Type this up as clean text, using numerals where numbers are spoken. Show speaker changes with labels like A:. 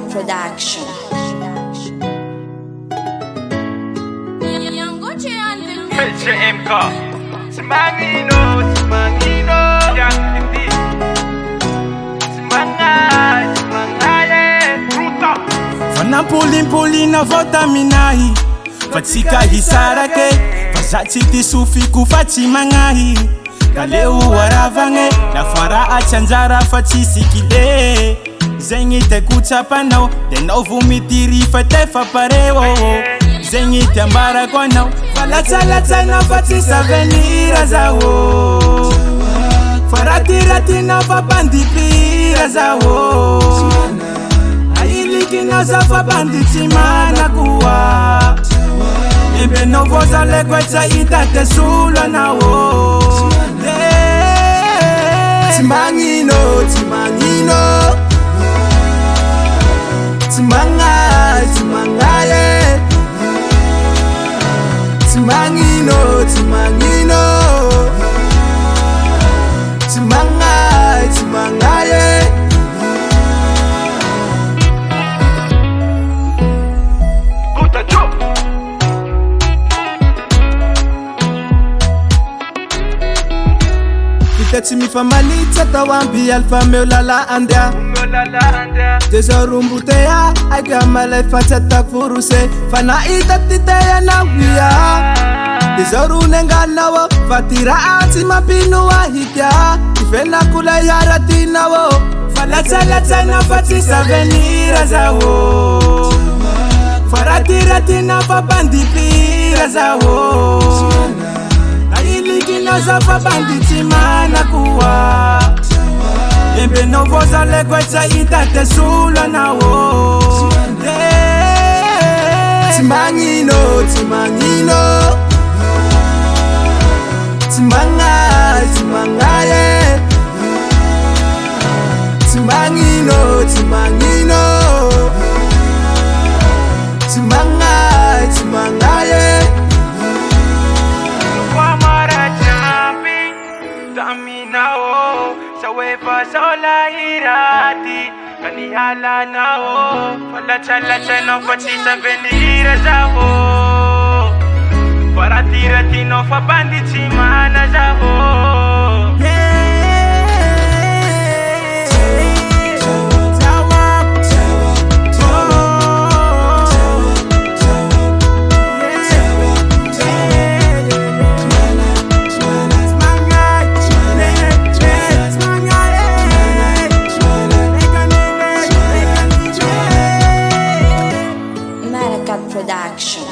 A: Production.
B: Felicien si manino, yang ini semangat bruta.
C: Fanampoli na vota minahi Fatsika hisarake Fazachi tisufiku fachi mangahi Kaleu waravange La fara achanjara fachi sikile Zengi te kuchapanao Denau vumitiri fatefa pareo Zengi te ambara kwa nao Falatsa na fachi savenira zao Farati na fabandi pira zao Kina zafa banditi mana kuwa Imbe novoza legwecha itate sula na wo Timangino Timangaye Timangino Timangaye Tati mi famalitza tawambi alfa meolala andea Tesarumbutea agamale fatata furuse Fana itatitea na wia Tesarunengana wo Fatira ati mapinu wa hitia Ifena kula yaratina wo Falatsa na fatisa venira zawo Farati na fabandi pira zawo Kina zafa banditi mana kuwa Imbe novoza legwecha itate sula na wo Timangino Timangaye Timangino Timangaye
B: Taminao, sawepa sola hirati Kanihala nao, falatsa no fatisa venira zao Farati no fabanditi mana zao
A: Production.